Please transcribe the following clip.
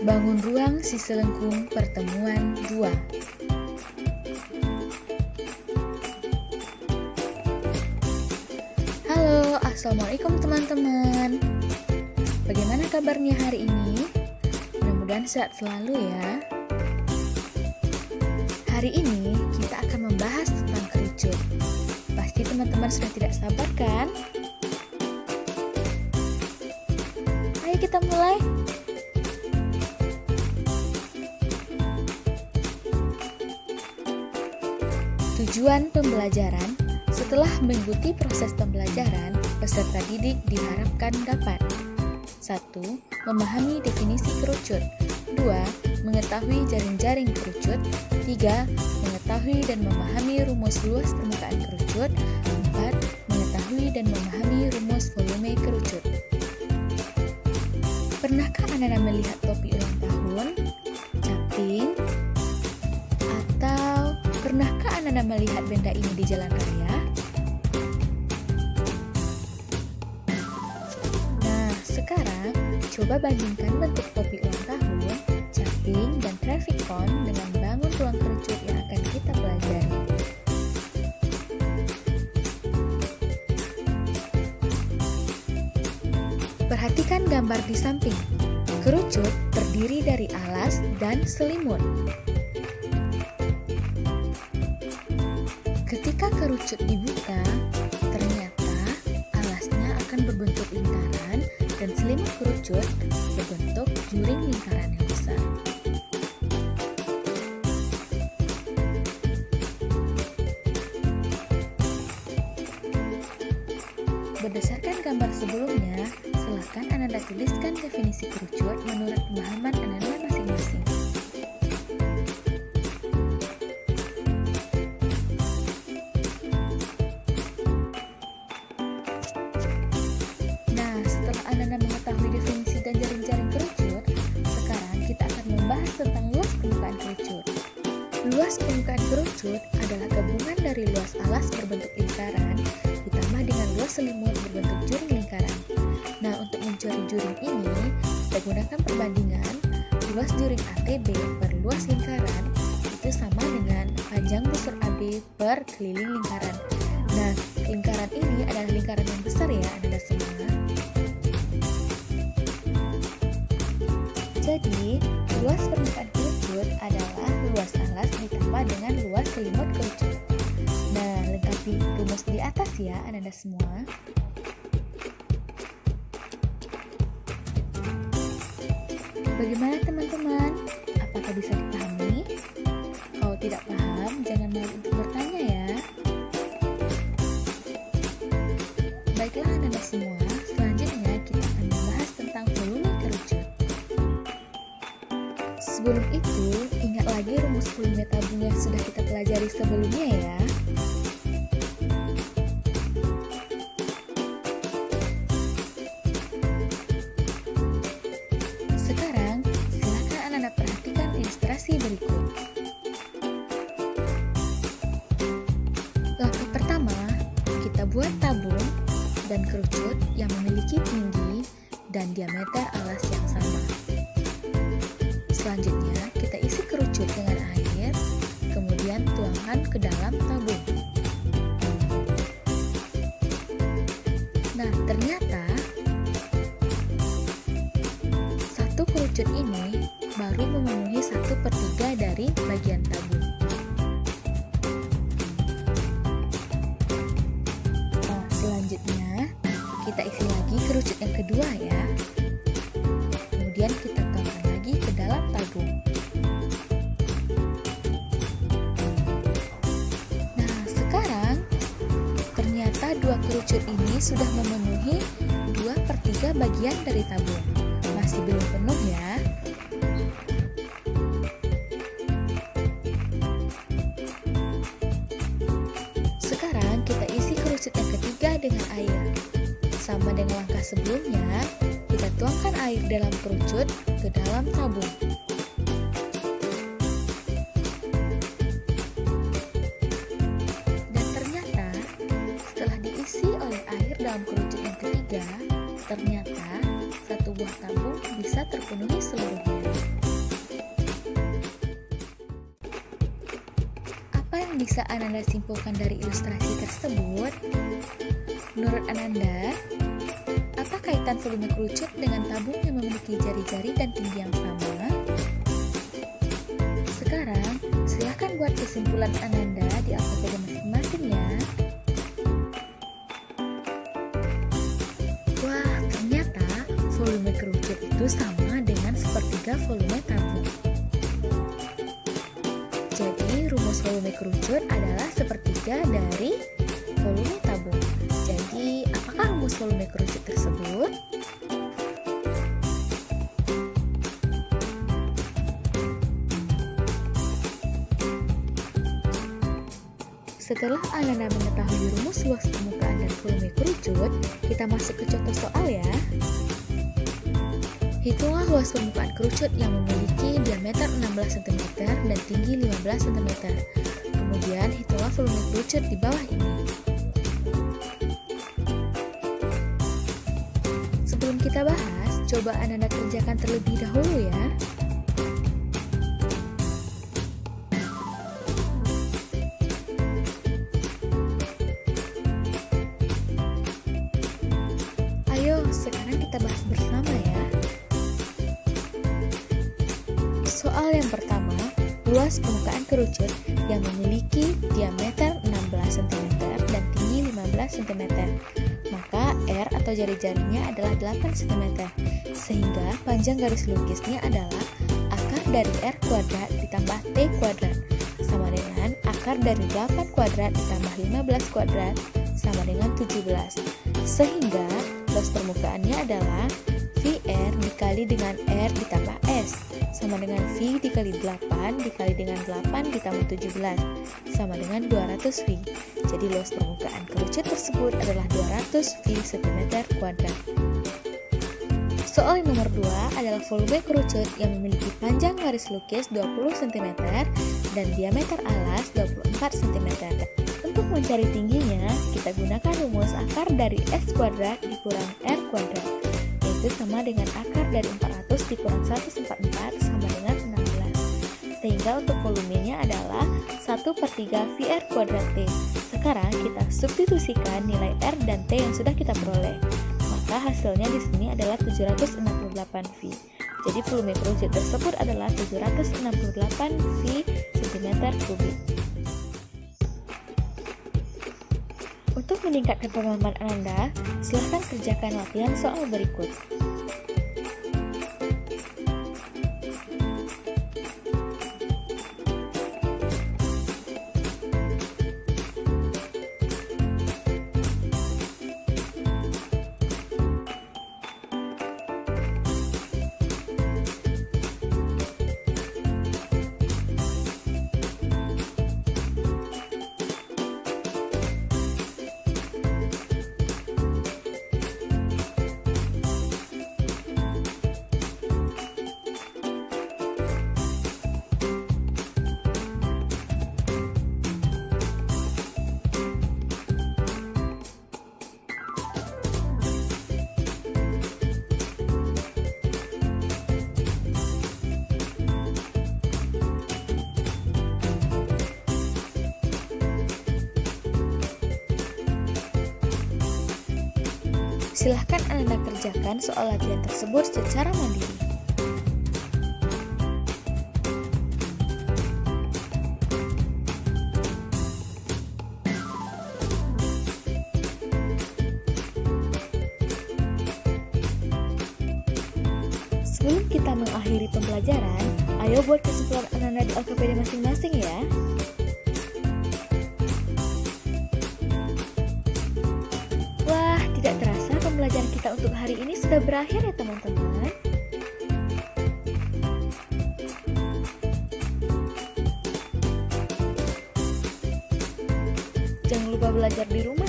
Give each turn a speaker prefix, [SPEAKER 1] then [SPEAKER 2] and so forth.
[SPEAKER 1] Bangun ruang si selengkung pertemuan 2. Halo, assalamualaikum teman-teman. Bagaimana kabarnya hari ini? Mudah-mudahan sehat selalu ya. Hari ini kita akan membahas tentang kerucut. Pasti teman-teman sudah tidak sabar kan? Ayo kita mulai. Tujuan pembelajaran. Setelah mengikuti proses pembelajaran, peserta didik diharapkan dapat 1. Memahami definisi kerucut. 2. Mengetahui jaring-jaring kerucut. 3. Mengetahui dan memahami rumus luas permukaan kerucut. 4. Mengetahui dan memahami rumus volume kerucut. Pernahkah anak-anak melihat topi ulang tahun, caping, atau pernahkah anak-anak melihat benda ini di jalan raya? Nah, sekarang coba bandingkan bentuk topi ulang tahun, caping, dan traffic cone dengan bangun ruang kerucut yang akan kita pelajari. Perhatikan gambar di samping. Kerucut terdiri dari alas dan selimut. Ketika kerucut dibuka, ternyata alasnya akan berbentuk lingkaran dan selimut kerucut berbentuk juring lingkaran yang besar. Berdasarkan gambar sebelumnya, silakan Anda tuliskan definisi kerucut menurut pemahaman Anda masing-masing. Nah, setelah Anda mengetahui definisi dan jaring-jaring kerucut, sekarang kita akan membahas tentang luas permukaan kerucut. Luas permukaan kerucut adalah gabungan dari luas alas berbentuk lingkaran ditambah dengan luas selimut berbentuk juring lingkaran. Nah, untuk mencari juring ini, kita gunakan perbandingan luas juring ATB per luas lingkaran itu sama dengan panjang busur AB per keliling lingkaran. Nah, lingkaran ini adalah lingkaran yang besar ya, anak-anak semua. Jadi, luas permukaan kerucut adalah luas alas ditambah dengan luas selimut kerucut. Nah, lengkapi rumus di atas ya, anak-anak semua. Bagaimana teman-teman? Apakah bisa dipahami? Kalau tidak paham, jangan malu untuk bertanya ya. Baiklah anak-anak semua, selanjutnya kita akan membahas tentang volume kerucut. Sebelum itu, ingat lagi rumus volume tabung yang sudah kita pelajari sebelumnya ya. Sekarang, silakan anak-anak perhatikan ilustrasi berikut. Langkah pertama, kita buat tabung dan kerucut yang memiliki tinggi dan diameter alas yang sama. Selanjutnya, kita isi kerucut dengan air, kemudian tuangkan ke dalam tabung. Nah, ternyata satu kerucut ini baru memenuhi 1/3 dari bagian tabung. Nah, selanjutnya kita isi lagi kerucut yang kedua ya. Kemudian kita tuangkan lagi ke dalam tabung. Nah, sekarang ternyata dua kerucut ini sudah memenuhi 2/3 bagian dari tabung. Masih belum penuh ya. Sekarang kita isi kerucut yang ketiga dengan air. Sama dengan langkah sebelumnya, kita tuangkan air dalam kerucut ke dalam tabung. Dan ternyata setelah diisi oleh air dalam kerucut yang ketiga, Ternyata, satu buah tabung bisa terpenuhi seluruhnya. Apa yang bisa Ananda simpulkan dari ilustrasi tersebut? Menurut Ananda, apa kaitan volume kerucut dengan tabung yang memiliki jari-jari dan tinggi yang sama? Sekarang, silakan buat kesimpulan Ananda di alfabet masing-masing ya. Wah, ternyata volume kerucut itu sama dengan sepertiga volume tabung. Jadi, rumus volume kerucut adalah sepertiga dari volume tabung. Jadi, apakah rumus volume kerucut tersebut? Setelah Ananda mengetahui rumus luas permukaan dan volume kerucut, kita masuk ke contoh soal ya. Hitunglah luas permukaan kerucut yang memiliki diameter 16 cm dan tinggi 15 cm. Kemudian hitunglah volume kerucut di bawah ini. Sebelum kita bahas, coba Ananda kerjakan terlebih dahulu ya. Ayo, sekarang kita bahas bersama ya. Soal yang pertama, luas permukaan kerucut yang memiliki diameter 16 cm dan tinggi 15 cm. Maka R atau jari-jarinya adalah 8 cm. Sehingga panjang garis lukisnya adalah akar dari R kuadrat ditambah T kuadrat sama dengan akar dari 8 kuadrat ditambah 15 kuadrat sama dengan 17. Sehingga luas permukaannya adalah VR dikali dengan R ditambah S sama dengan V dikali 8 dikali dengan 8 ditambah 17 sama dengan 200 V. Jadi luas permukaan kerucut tersebut adalah 200 V cm kuadrat. Soal yang nomor 2 adalah volume kerucut yang memiliki panjang garis lukis 20 cm dan diameter alas 24 cm. Untuk mencari tingginya, kita gunakan rumus akar dari S kuadrat dikurang R kuadrat, yaitu sama dengan akar dari 400 dikurang 144 sama dengan 16. Sehingga untuk volumenya adalah 1/3 VR kuadrat T. Sekarang kita substitusikan nilai R dan T yang sudah kita peroleh. Maka hasilnya di sini adalah 768 V. Jadi volume kerucut tersebut adalah 768 V cm3. Untuk meningkatkan pemahaman Ananda, silahkan kerjakan latihan soal berikut. Silahkan Anda kerjakan soal latihan tersebut secara mandiri. Sebelum kita mengakhiri pembelajaran, ayo buat kesimpulan Anda di alfabet masing-masing ya. Wah, tidak terasa pembelajaran kita untuk hari ini sudah berakhir ya teman-teman. Jangan lupa belajar di rumah